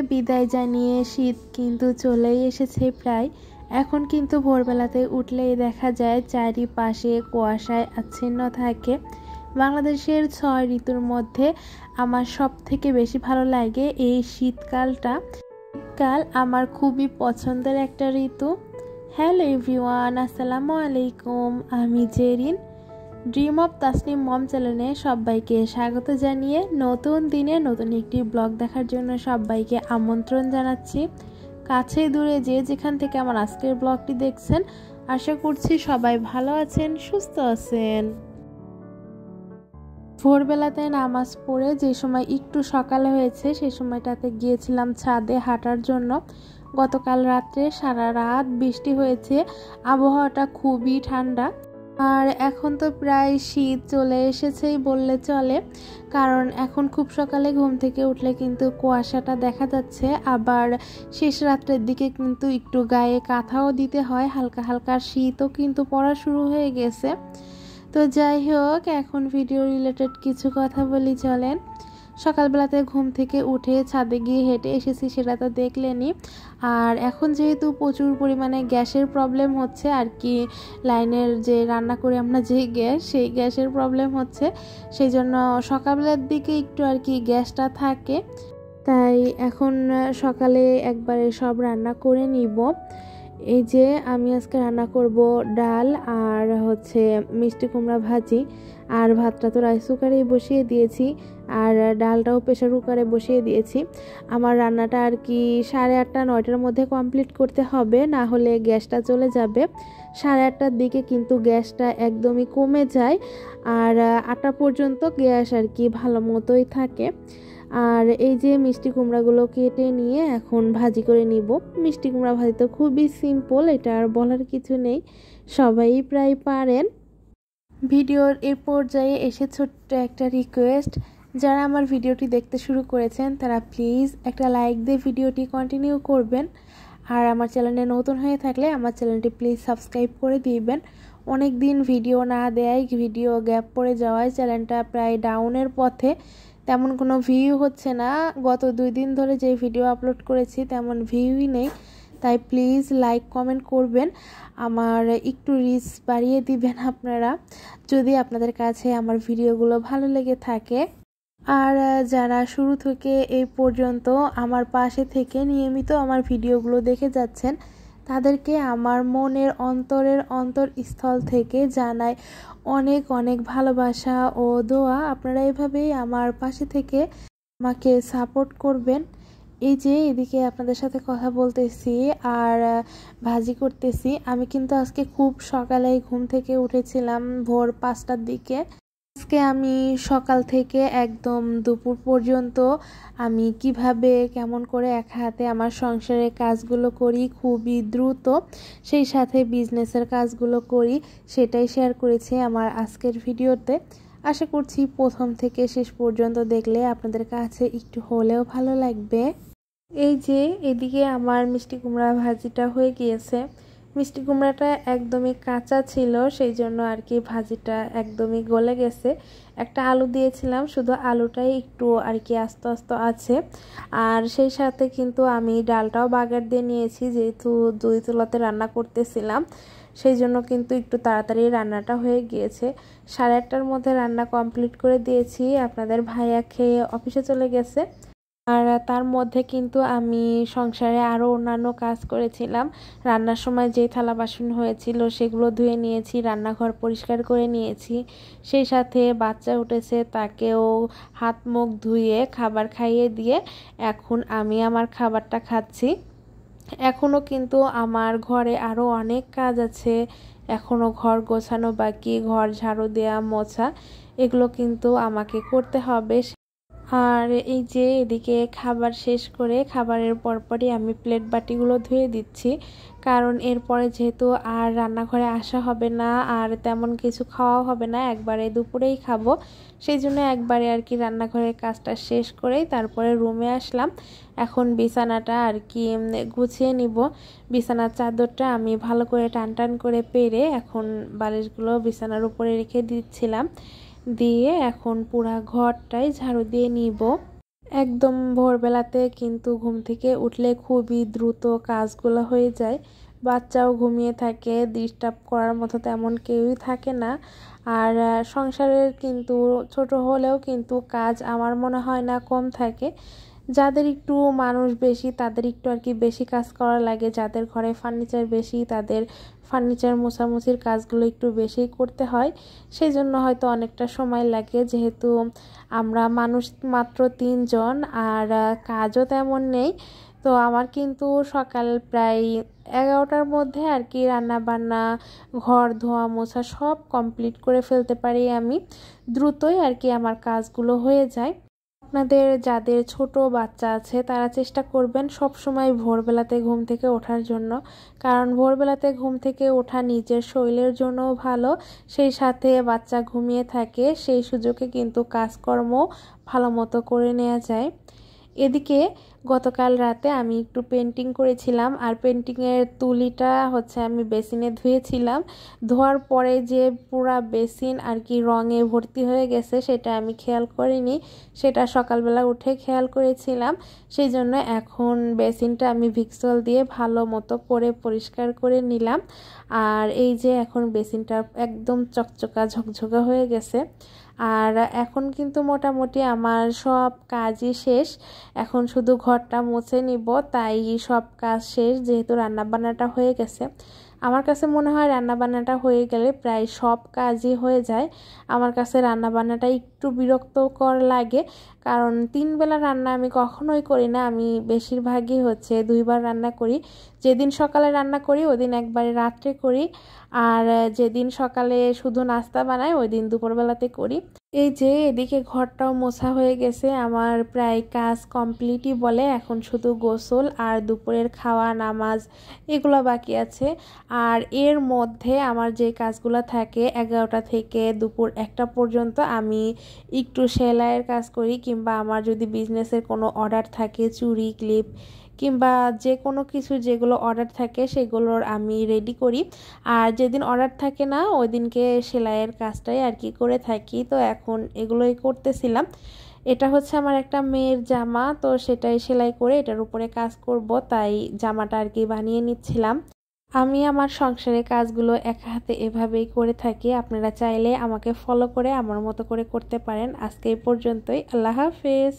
বিদায় জানিয়ে শীত কিন্তু চলেই এসেছে প্রায়। এখন কিন্তু ভোরবেলাতে উঠলেই দেখা যায় চারিপাশে কুয়াশায় আচ্ছন্ন থাকে। বাংলাদেশের 6 ঋতুর মধ্যে আমার সব থেকে বেশি ভালো লাগে এই শীতকালটা। শীতকাল আমার খুবই পছন্দের একটা ঋতু। হ্যালো এভরিওয়ান, আসসালামু আলাইকুম। আমি জেরিন, ড্রিম অফ তাসনিম মম চ্যানেলে সবাইকে স্বাগত জানিয়ে নতুন দিনে নতুন একটি ব্লগ দেখার জন্য সবাইকে আমন্ত্রণ জানাচ্ছি। কাছে দূরে যে যেখান থেকে আমার আজকের ব্লগটি দেখছেন, আশা করছি সবাই ভালো আছেন, সুস্থ আছেন। ভোরবেলাতে নামাজ পড়ে যে সময় একটু সকালে হয়েছে সেই সময়টাতে গিয়েছিলাম ছাদে হাঁটার জন্য। গতকাল রাত্রে সারা রাত বৃষ্টি হয়েছে, আবহাওয়াটা খুবই ঠান্ডা। আর এখন তো প্রায় শীত চলে এসেছেই বললে চলে, কারণ এখন খুব সকালে ঘুম থেকে উঠলে কিন্তু কুয়াশাটা দেখা যাচ্ছে। আবার শেষ রাত্রের দিকে কিন্তু একটু গায়ে কাঁথাও দিতে হয়, হালকা হালকা শীতও কিন্তু পড়া শুরু হয়ে গেছে। তো যাই হোক, এখন ভিডিও রিলেটেড কিছু কথা বলি চলেন। সকালবেলাতে ঘুম থেকে উঠে ছাদে গিয়ে হেঁটে এসেছি, সেটা তো দেখলেনই। আর এখন যেহেতু প্রচুর পরিমাণে গ্যাসের প্রবলেম হচ্ছে আর কি, লাইনের যে রান্না করে আমরা যে গ্যাস, সেই গ্যাসের প্রবলেম হচ্ছে, সেই জন্য সকালবেলার দিকে একটু আর কি গ্যাসটা থাকে। তাই এখন সকালে একবারে সব রান্না করে নিব। এই যে আমি আজকে রান্না করব ডাল আর হচ্ছে মিষ্টি কুমড়া ভাজি, আর ভাতটা তো রাইস কুকারেই বসিয়ে দিয়েছি, আর ডালটাও প্রেসার কুকারে বসিয়ে দিয়েছি। আমার রান্নাটা আর কি 8:30 9টার মধ্যে কমপ্লিট করতে হবে, না হলে গ্যাসটা চলে যাবে। 8:30টার দিকে কিন্তু গ্যাসটা একদমই কমে যায়, আর 8টা পর্যন্ত গ্যাস আর কি ভালো মতোই থাকে। আর এই যে মিষ্টি কুমড়াগুলো কেটে নিয়ে এখন ভাজি করে নিব। মিষ্টি কুমড়া ভাজি তো খুবই সিম্পল, এটা আর বলার কিছু নেই, সবাই প্রায় পারেন। ভিডিওর এই পর্যায়ে এসে ছোট্ট একটা রিকোয়েস্ট, যারা আমার ভিডিওটি দেখতে শুরু করেছেন তারা প্লিজ একটা লাইক দিয়ে ভিডিওটি কন্টিনিউ করবেন। আর আমার চ্যানেলে নতুন হয়ে থাকলে আমার চ্যানেলটি প্লিজ সাবস্ক্রাইব করে দিবেন। অনেক দিন ভিডিও না দেয়, ভিডিও গ্যাপ পড়ে যাওয়ায় চ্যানেলটা প্রায় ডাউনের পথে, তেমন কোনো ভিউ হচ্ছে না। গত 2 দিন ধরে যে ভিডিও আপলোড করেছি তেমন ভিউই নেই। তাই প্লিজ লাইক কমেন্ট করবেন, আমার একটু রিচ বাড়িয়ে দিবেন আপনারা, যদি আপনাদের কাছে আমার ভিডিওগুলো ভালো লেগে থাকে। আর যারা শুরু থেকে এই পর্যন্ত আমার পাশে থেকে নিয়মিত আমার ভিডিওগুলো দেখে যাচ্ছেন, তাদেরকে আমার মনের অন্তরের অন্তরস্থল থেকে জানাই অনেক অনেক ভালোবাসা ও দোয়া। আপনারা এভাবেই আমার পাশে থেকে আমাকে সাপোর্ট করবেন। এই যে এদিকে আপনাদের সাথে কথা বলতেছি আর ভাজি করতেছি। আমি কিন্তু আজকে খুব সকালেই ঘুম থেকে উঠেছিলাম, ভোর 5টার দিকে। আজকে আমি সকাল থেকে একদম দুপুর পর্যন্ত আমি কিভাবে কেমন করে এক হাতে আমার সংসারের কাজগুলো করি খুবই দ্রুত, সেই সাথে বিজনেসের কাজগুলো করি, সেটাই শেয়ার করেছি আমার আজকের ভিডিওতে। আশা করছি প্রথম থেকে শেষ পর্যন্ত দেখলে আপনাদের কাছে একটু হলেও ভালো লাগবে। এই যে এদিকে আমার মিষ্টি কুমড়া ভাজিটা হয়ে গিয়েছে। মিষ্টি কুমড়াটা একদমই কাঁচা ছিল, সেই জন্য আর কি ভাজিটা একদমই গলে গেছে। একটা আলু দিয়েছিলাম, শুধু আলুটাই একটু আর কি আস্তে আস্তে আছে। আর সেই সাথে কিন্তু আমি ডালটাও বাগার দিয়ে নিয়েছি, যেহেতু 2 চুলাতে রান্না করতেছিলাম, সেই জন্য কিন্তু একটু তাড়াতাড়ি রান্নাটা হয়ে গিয়েছে। 8:30টার মধ্যে রান্না কমপ্লিট করে দিয়েছি। আপনাদের ভাইয়া খেয়ে অফিসে চলে গেছে। আর তার মধ্যে কিন্তু আমি সংসারে আরও অন্যান্য কাজ করেছিলাম। রান্নার সময় যে থালা বাসন হয়েছিল সেগুলো ধুয়ে নিয়েছি, রান্নাঘর পরিষ্কার করে নিয়েছি। সেই সাথে বাচ্চা উঠেছে, তাকেও হাত মুখ ধুয়ে খাবার খাইয়ে দিয়ে এখন আমি আমার খাবারটা খাচ্ছি। এখনও কিন্তু আমার ঘরে আরও অনেক কাজ আছে, এখনও ঘর গোছানো বাকি, ঘর ঝাড়ু দেওয়া মোছা, এগুলো কিন্তু আমাকে করতে হবে। আর এই যে এদিকে খাবার শেষ করে খাবারের পরপরই আমি প্লেট বাটিগুলো ধুয়ে দিচ্ছি, কারণ এরপরে যেহেতু আর রান্নাঘরে আসা হবে না আর তেমন কিছু খাওয়া হবে না, একবারে দুপুরেই খাবো, সেই জন্য একবারে আর কি রান্নাঘরের কাজটা শেষ করেই তারপরে রুমে আসলাম। এখন বিছানাটা আর কি গুছিয়ে নিব। বিছানার চাদরটা আমি ভালো করে টান টান করে পেরে এখন বালিশগুলো বিছানার উপরে রেখে দিচ্ছিলাম, দিয়ে এখন পুরা ঘরটাই ঝাড়ু দিয়ে নিব। একদম ভোরবেলাতে কিন্তু ঘুম থেকে উঠলে খুবই দ্রুত কাজগুলো হয়ে যায়। বাচ্চাও ঘুমিয়ে থাকে, ডিস্টার্ব করার মতো তেমন কেউই থাকে না। আর সংসারের কিন্তু ছোট হলেও কিন্তু কাজ আমার মনে হয় না কম থাকে। যাদের একটু মানুষ বেশি তাদের একটু আর কি বেশি কাজ করা লাগে, যাদের ঘরে ফার্নিচার বেশি তাদের ফার্নিচার মোছামুছির কাজগুলো একটু বেশি করতে হয়। সেই জন্য হয়তো অনেকটা সময় লাগে, যেহেতু আমরা মানুষ মাত্র 3 জন আর কাজও তেমন নেই। তো আমার কিন্তু সকাল প্রায় 11টার মধ্যে আর কি রান্না বান্না, ঘর ধোয়া মোছা সব কমপ্লিট করে ফেলতে পারি আমি। দ্রুতই আর কি আমার কাজগুলো হয়ে যায়। আপনাদের যাদের ছোট বাচ্চা আছে তারা চেষ্টা করবেন সব সময় ভোরবেলাতে ঘুম থেকে ওঠার জন্য, কারণ ভোরবেলাতে ঘুম থেকে ওঠা নিজের শরীরের জন্যও ভালো, সেই সাথে বাচ্চা ঘুমিয়ে থাকে সেই সুযোগে কিন্তু কাজকর্ম ভালো মতো করে নেওয়া যায়। এদিকে গতকাল রাতে আমি একটু পেন্টিং করেছিলাম, আর পেন্টিংয়ের তুলিটা হচ্ছে আমি বেসিনে ধুয়েছিলাম। ধোয়ার পরে যে পুরা বেসিন আর কি রঙে ভর্তি হয়ে গেছে সেটা আমি খেয়াল করিনি, সেটা সকালবেলা উঠে খেয়াল করেছিলাম। সেই জন্য এখন বেসিনটা আমি ভিক্সল দিয়ে ভালো মতো করে পরিষ্কার করে নিলাম। আর এই যে এখন বেসিনটা একদম চকচকা ঝকঝকা হয়ে গেছে। আর এখন কিন্তু মোটামুটি আমার সব কাজই শেষ, এখন শুধু ঘরটা মুছে নিব, তাই সব কাজ শেষ যেহেতু রান্নাবান্নাটা হয়ে গেছে। আমার কাছে মনে হয় রান্নাবান্নাটা হয়ে গেলে প্রায় সব কাজই হয়ে যায়। আমার কাছে রান্নাবান্নাটা একটু বিরক্তকর লাগে, কারণ 3 বেলা রান্না আমি কখনোই করি না, আমি বেশিরভাগই হচ্ছে 2বার রান্না করি। যেদিন সকালে রান্না করি ওদিন একবারে রাত্রে করি, আর যেদিন সকালে শুধু নাস্তা বানাই ওই দিন দুপুরবেলাতে করি। এই যে এদিকে ঘরটাও মোছা হয়ে গেছে, আমার প্রায় কাজ কমপ্লিটই বলে, এখন শুধু গোসল আর দুপুরের খাওয়া নামাজ এগুলো বাকি আছে। আর এর মধ্যে আমার যে কাজগুলো থাকে 11টা থেকে দুপুর 1টা পর্যন্ত আমি একটু সেলাইয়ের কাজ করি, কিংবা আমার যদি বিজনেসের কোনো অর্ডার থাকে চুড়ি ক্লিপ কিংবা যে কোনো কিছু যেগুলো অর্ডার থাকে সেগুলোর আমি রেডি করি। আর যেদিন অর্ডার থাকে না ওই দিনকে সেলাইয়ের কাজটাই আর কি করে থাকি। তো এখন এগুলোই করতেছিলাম। এটা হচ্ছে আমার একটা মেয়ের জামা, তো সেটাই সেলাই করে এটার উপরে কাজ করব, তাই জামাটা আর কি বানিয়ে নিচ্ছিলাম। আমি আমার সংসারের কাজগুলো একা হাতে এভাবেই করে থাকি, আপনারা চাইলে আমাকে ফলো করে আমার মতো করে করতে পারেন। আজকে এই পর্যন্তই, আল্লাহ হাফেজ।